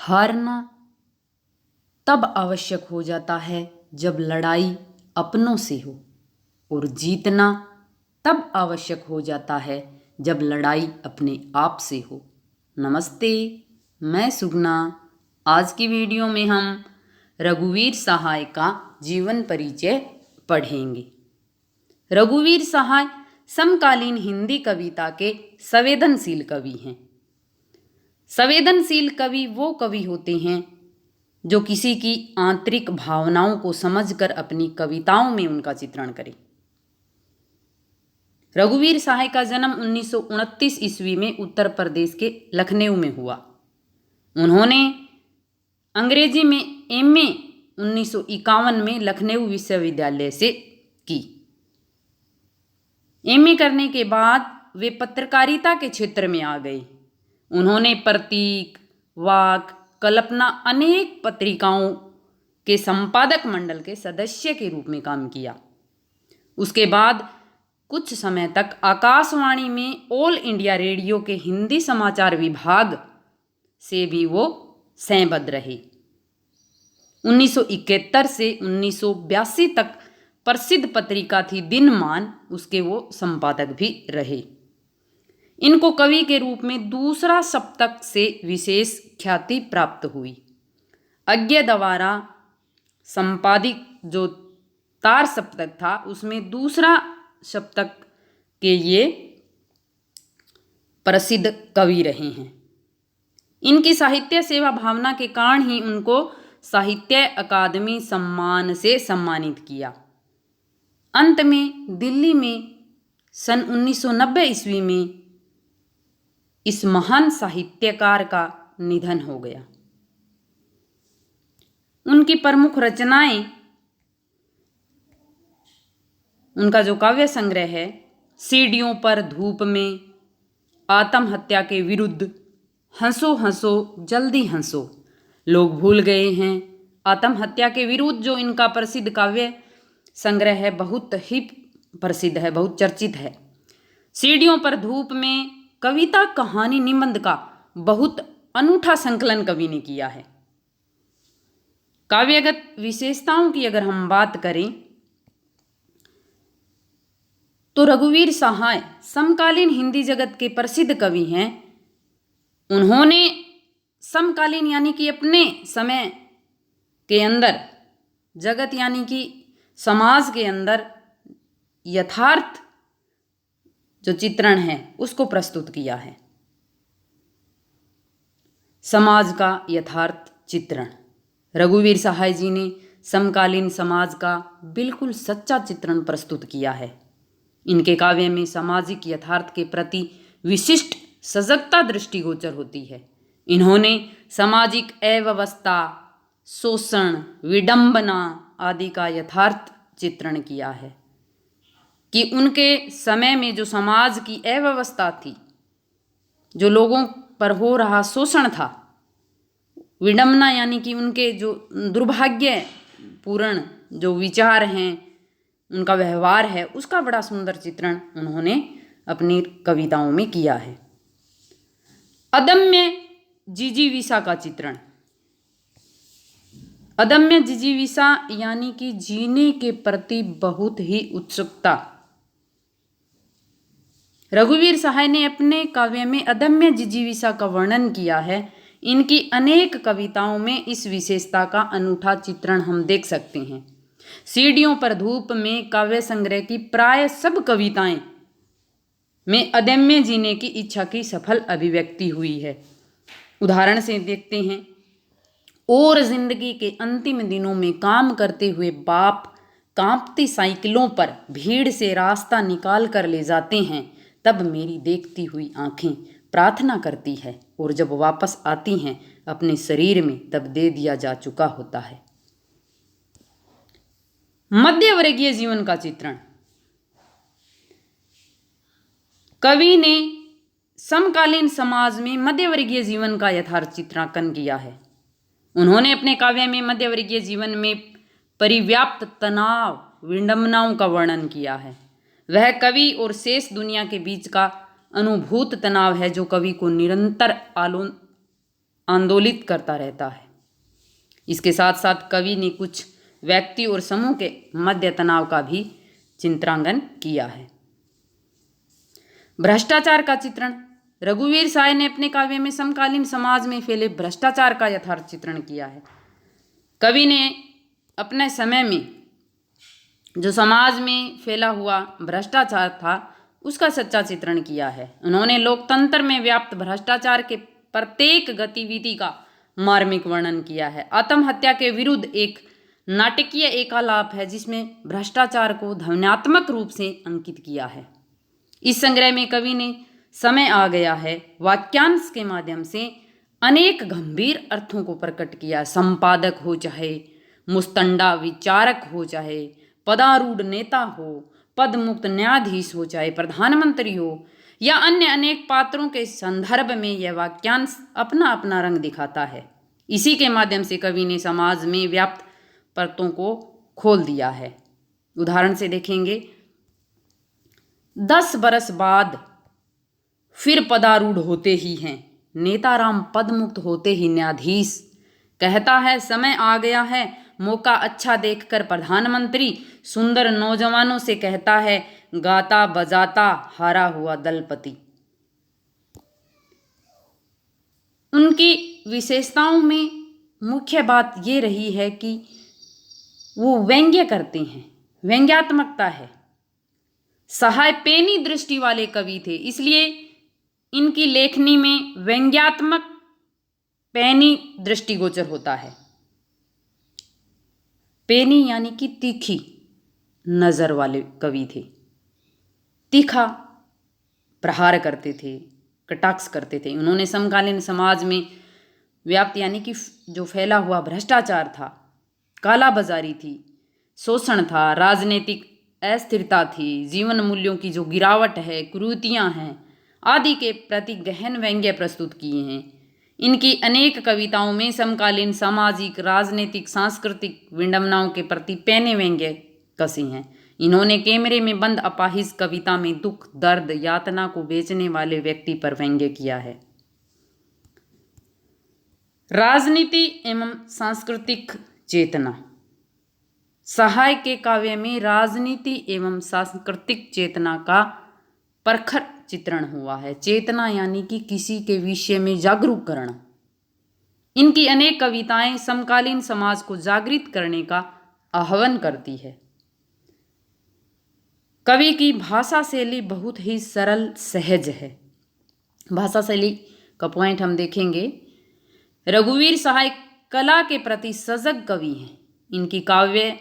हारना तब आवश्यक हो जाता है जब लड़ाई अपनों से हो, और जीतना तब आवश्यक हो जाता है जब लड़ाई अपने आप से हो। नमस्ते, मैं सुगना। आज की वीडियो में हम रघुवीर सहाय का जीवन परिचय पढ़ेंगे। रघुवीर सहाय समकालीन हिंदी कविता के संवेदनशील कवि हैं। संवेदनशील कवि वो कवि होते हैं जो किसी की आंतरिक भावनाओं को समझकर अपनी कविताओं में उनका चित्रण करें। रघुवीर सहाय का जन्म 1929 ईस्वी में उत्तर प्रदेश के लखनऊ में हुआ। उन्होंने अंग्रेजी में एमए 1951 में लखनऊ विश्वविद्यालय से की। एमए करने के बाद वे पत्रकारिता के क्षेत्र में आ गए। उन्होंने प्रतीक, वाक, कल्पना अनेक पत्रिकाओं के संपादक मंडल के सदस्य के रूप में काम किया। उसके बाद कुछ समय तक आकाशवाणी में ऑल इंडिया रेडियो के हिंदी समाचार विभाग से भी वो संबद्ध रहे। 1971 से 1982 तक प्रसिद्ध पत्रिका थी दिनमान, उसके वो संपादक भी रहे। इनको कवि के रूप में दूसरा सप्तक से विशेष ख्याति प्राप्त हुई। अज्ञे द्वारा संपादित जो तार सप्तक था उसमें दूसरा सप्तक के ये प्रसिद्ध कवि रहे हैं। इनकी साहित्य सेवा भावना के कारण ही उनको साहित्य अकादमी सम्मान से सम्मानित किया। अंत में दिल्ली में सन 1990 ईस्वी में इस महान साहित्यकार का निधन हो गया। उनकी प्रमुख रचनाएं, उनका जो काव्य संग्रह है सीढ़ियों पर धूप में, आत्महत्या के विरुद्ध, हंसो हंसो जल्दी हंसो, लोग भूल गए हैं, आत्महत्या के विरुद्ध जो इनका प्रसिद्ध काव्य संग्रह है बहुत ही प्रसिद्ध है, बहुत चर्चित है। सीढ़ियों पर धूप में कविता, कहानी, निबंध का बहुत अनूठा संकलन कवि ने किया है। काव्यगत विशेषताओं की अगर हम बात करें तो रघुवीर सहाय समकालीन हिंदी जगत के प्रसिद्ध कवि हैं। उन्होंने समकालीन यानी कि अपने समय के अंदर, जगत यानी कि समाज के अंदर यथार्थ जो चित्रण है उसको प्रस्तुत किया है। समाज का यथार्थ चित्रण रघुवीर सहाय जी ने समकालीन समाज का बिल्कुल सच्चा चित्रण प्रस्तुत किया है। इनके काव्य में सामाजिक यथार्थ के प्रति विशिष्ट सजगता दृष्टिगोचर होती है। इन्होंने सामाजिक अव्यवस्था, शोषण, विडंबना आदि का यथार्थ चित्रण किया है कि उनके समय में जो समाज की अव्यवस्था थी, जो लोगों पर हो रहा शोषण था, विडंबना यानी कि उनके जो दुर्भाग्यपूर्ण जो विचार हैं, उनका व्यवहार है, उसका बड़ा सुंदर चित्रण उन्होंने अपनी कविताओं में किया है। अदम्य जिजीविषा का चित्रण। अदम्य जिजीविषा यानी कि जीने के प्रति बहुत ही उत्सुकता। रघुवीर सहाय ने अपने काव्य में अदम्य जिजीविषा का वर्णन किया है। इनकी अनेक कविताओं में इस विशेषता का अनूठा चित्रण हम देख सकते हैं। सीढ़ियों पर धूप में काव्य संग्रह की प्राय सब कविताएं में अदम्य जीने की इच्छा की सफल अभिव्यक्ति हुई है। उदाहरण से देखते हैं, और जिंदगी के अंतिम दिनों में काम करते हुए बाप कांपती साइकिलों पर भीड़ से रास्ता निकाल कर ले जाते हैं, तब मेरी देखती हुई आंखें प्रार्थना करती है, और जब वापस आती हैं अपने शरीर में तब दे दिया जा चुका होता है। मध्यवर्गीय जीवन का चित्रण। कवि ने समकालीन समाज में मध्यवर्गीय जीवन का यथार्थ चित्रांकन किया है। उन्होंने अपने काव्य में मध्यवर्गीय जीवन में परिव्याप्त तनाव, विडंबनाओं का वर्णन किया है। वह कवि और शेष दुनिया के बीच का अनुभूत तनाव है जो कवि को निरंतर आंदोलित करता रहता है। इसके साथ साथ कवि ने कुछ व्यक्ति और समूह के मध्य तनाव का भी चित्रांकन किया है। भ्रष्टाचार का चित्रण। रघुवीर साय ने अपने काव्य में समकालीन समाज में फैले भ्रष्टाचार का यथार्थ चित्रण किया है। कवि ने अपने समय में जो समाज में फैला हुआ भ्रष्टाचार था उसका सच्चा चित्रण किया है। उन्होंने लोकतंत्र में व्याप्त भ्रष्टाचार के प्रत्येक गतिविधि का मार्मिक वर्णन किया है। आत्महत्या के विरुद्ध एक नाटकीय एकालाप है जिसमें भ्रष्टाचार को ध्वन्यात्मक रूप से अंकित किया है। इस संग्रह में कवि ने समय आ गया है वाक्यांश के माध्यम से अनेक गंभीर अर्थों को प्रकट किया। संपादक हो चाहे मुस्तंडा विचारक हो चाहे पदारूढ़ नेता हो, पद मुक्त न्यायाधीश हो चाहे प्रधानमंत्री हो या अन्य अनेक पात्रों के संदर्भ में यह वाक्यांश अपना अपना रंग दिखाता है। इसी के माध्यम से कवि ने समाज में व्याप्त परतों को खोल दिया है। उदाहरण से देखेंगे, 10 बरस बाद फिर पदारूढ़ होते ही हैं, नेताराम पद मुक्त होते ही न्यायाधीश, कहता है समय आ गया है मौका अच्छा देखकर प्रधानमंत्री, सुंदर नौजवानों से कहता है गाता बजाता हारा हुआ दलपति। उनकी विशेषताओं में मुख्य बात ये रही है कि वो व्यंग्य करते हैं, व्यंग्यात्मकता है। सहाय पेनी दृष्टि वाले कवि थे, इसलिए इनकी लेखनी में व्यंग्यात्मक पेनी दृष्टिगोचर होता है। पेनी यानी कि तीखी नज़र वाले कवि थे, तीखा प्रहार करते थे, कटाक्ष करते थे। उन्होंने समकालीन समाज में व्याप्त यानी कि जो फैला हुआ भ्रष्टाचार था, कालाबाजारी थी, शोषण था, राजनीतिक अस्थिरता थी, जीवन मूल्यों की जो गिरावट है, कुरीतियाँ हैं आदि के प्रति गहन व्यंग्य प्रस्तुत किए हैं। इनकी अनेक कविताओं में समकालीन सामाजिक, राजनीतिक, सांस्कृतिक विडंबनाओं के प्रति पैने व्यंग्य कसे हैं। इन्होंने कैमरे में बंद अपाहिज कविता में दुख, दर्द, यातना को बेचने वाले व्यक्ति पर व्यंग्य किया है। राजनीति एवं सांस्कृतिक चेतना। सहाय के काव्य में राजनीति एवं सांस्कृतिक चेतना का प्रखर चित्रण हुआ है। चेतना यानी कि किसी के विषय में जागरूक करना। इनकी अनेक कविताएं समकालीन समाज को जागृत करने का आह्वान करती है। कवि की भाषा शैली बहुत ही सरल सहज है। भाषा शैली का पॉइंट हम देखेंगे। रघुवीर सहाय कला के प्रति सजग कवि हैं। इनकी काव्य,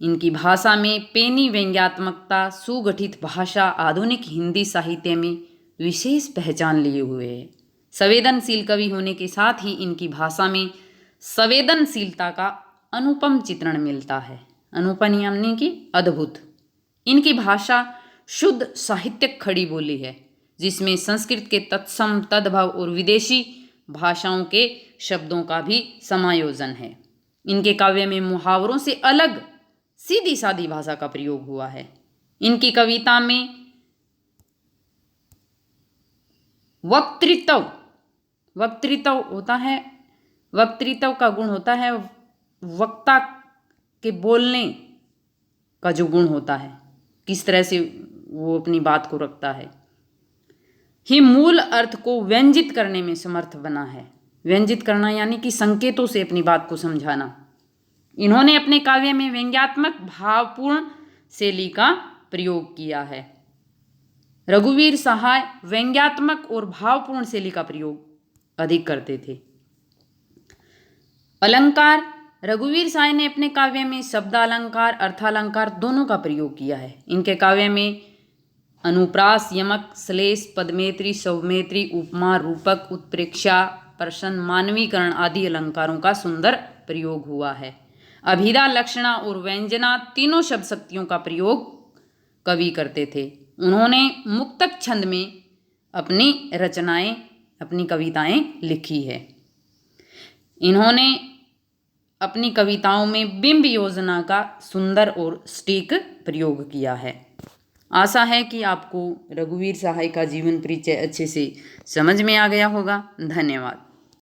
इनकी भाषा में पेनी व्यंग्यात्मकता, सुगठित भाषा आधुनिक हिंदी साहित्य में विशेष पहचान लिए हुए है। संवेदनशील कवि होने के साथ ही इनकी भाषा में संवेदनशीलता का अनुपम चित्रण मिलता है। अनुपम यानी कि अद्भुत। इनकी भाषा शुद्ध साहित्यिक खड़ी बोली है जिसमें संस्कृत के तत्सम, तद्भव और विदेशी भाषाओं के शब्दों का भी समायोजन है। इनके काव्य में मुहावरों से अलग सीधी सादी भाषा का प्रयोग हुआ है। इनकी कविता में वक्तृत्व होता है। वक्तृत्व का गुण होता है वक्ता के बोलने का जो गुण होता है, किस तरह से वो अपनी बात को रखता है, ही मूल अर्थ को व्यंजित करने में समर्थ बना है। व्यंजित करना यानी कि संकेतों से अपनी बात को समझाना। इन्होंने अपने काव्य में व्यंग्यात्मक भावपूर्ण शैली का प्रयोग किया है। रघुवीर सहाय व्यंग्यात्मक और भावपूर्ण शैली का प्रयोग अधिक करते थे। अलंकार। रघुवीर सहाय ने अपने काव्य में शब्दालंकार, अर्थालंकार दोनों का प्रयोग किया है। इनके काव्य में अनुप्रास, यमक, श्लेष, पदमेत्री, सौमेत्री, उपमा, रूपक, उत्प्रेक्षा, प्रश्न, मानवीकरण आदि अलंकारों का सुंदर प्रयोग हुआ है। अभिधा, लक्षणा और व्यंजना तीनों शब्द शक्तियों का प्रयोग कवि करते थे। उन्होंने मुक्तक छंद में अपनी रचनाएं, अपनी कविताएं लिखी है। इन्होंने अपनी कविताओं में बिंब योजना का सुंदर और सटीक प्रयोग किया है। आशा है कि आपको रघुवीर सहाय का जीवन परिचय अच्छे से समझ में आ गया होगा। धन्यवाद।